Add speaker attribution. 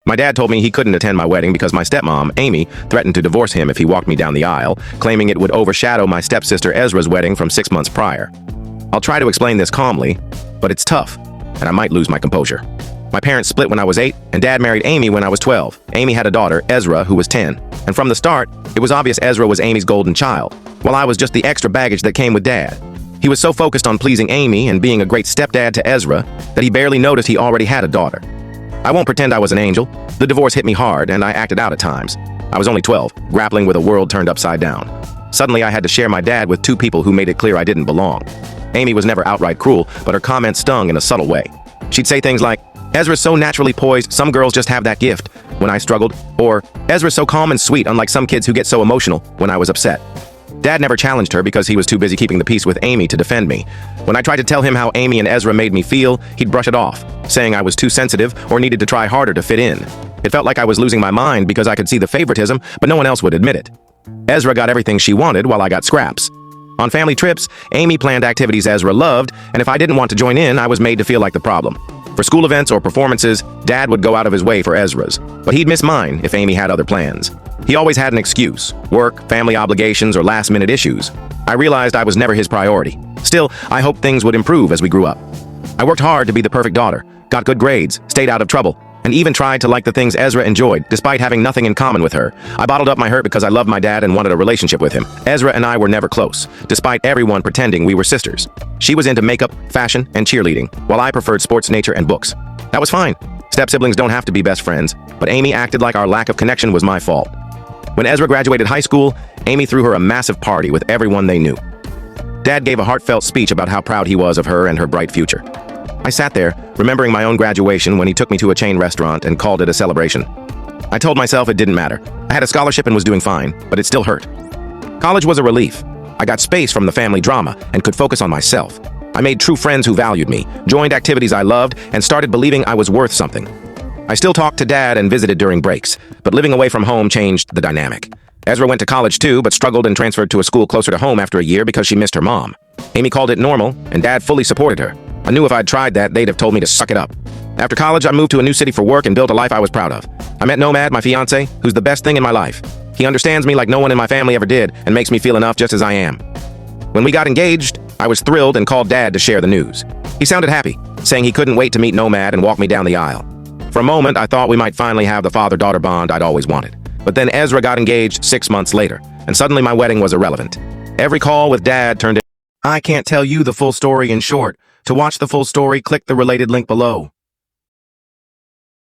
Speaker 1: My dad told me he couldn't attend my wedding because my stepmom, Amy, threatened to divorce him if he walked me down the aisle, claiming it would overshadow my stepsister Ezra's wedding from 6 months prior. I'll try to explain this calmly, but it's tough, and I might lose my composure. My parents split when I was 8, and Dad married Amy when I was 12. Amy had a daughter, Ezra, who was 10. And from the start, it was obvious Ezra was Amy's golden child, while I was just the extra baggage that came with Dad. He was so focused on pleasing Amy and being a great stepdad to Ezra that he barely noticed he already had a daughter. I won't pretend I was an angel. The divorce hit me hard, and I acted out at times. I was only 12, grappling with a world turned upside down. Suddenly, I had to share my dad with 2 people who made it clear I didn't belong. Amy was never outright cruel, but her comments stung in a subtle way. She'd say things like, "Ezra's so naturally poised, some girls just have that gift," when I struggled, or "Ezra's so calm and sweet, unlike some kids who get so emotional," when I was upset. Dad never challenged her because he was too busy keeping the peace with Amy to defend me. When I tried to tell him how Amy and Ezra made me feel, he'd brush it off, saying I was too sensitive or needed to try harder to fit in. It felt like I was losing my mind because I could see the favoritism, but no one else would admit it. Ezra got everything she wanted while I got scraps. On family trips, Amy planned activities Ezra loved, and if I didn't want to join in, I was made to feel like the problem. For school events or performances, Dad would go out of his way for Ezra's, but he'd miss mine if Amy had other plans. He always had an excuse: work, family obligations, or last-minute issues. I realized I was never his priority. Still, I hoped things would improve as we grew up. I worked hard to be the perfect daughter, got good grades, stayed out of trouble, and even tried to like the things Ezra enjoyed, despite having nothing in common with her. I bottled up my hurt because I loved my dad and wanted a relationship with him. Ezra and I were never close, despite everyone pretending we were sisters. She was into makeup, fashion, and cheerleading, while I preferred sports, nature, and books. That was fine. Step-siblings don't have to be best friends, but Amy acted like our lack of connection was my fault. When Ezra graduated high school, Amy threw her a massive party with everyone they knew. Dad gave a heartfelt speech about how proud he was of her and her bright future. I sat there, remembering my own graduation when he took me to a chain restaurant and called it a celebration. I told myself it didn't matter. I had a scholarship and was doing fine, but it still hurt. College was a relief. I got space from the family drama and could focus on myself. I made true friends who valued me, joined activities I loved, and started believing I was worth something. I still talked to Dad and visited during breaks, but living away from home changed the dynamic. Ezra went to college too, but struggled and transferred to a school closer to home after a year because she missed her mom. Amy called it normal, and Dad fully supported her. I knew if I'd tried that, they'd have told me to suck it up. After college, I moved to a new city for work and built a life I was proud of. I met Nomad, my fiancé, who's the best thing in my life. He understands me like no one in my family ever did and makes me feel enough just as I am. When we got engaged, I was thrilled and called Dad to share the news. He sounded happy, saying he couldn't wait to meet Nomad and walk me down the aisle. For a moment, I thought we might finally have the father-daughter bond I'd always wanted. But then Ezra got engaged 6 months later, and suddenly my wedding was irrelevant. Every call with Dad turned into, "I can't tell you the full story in short. To watch the full story, click the related link below."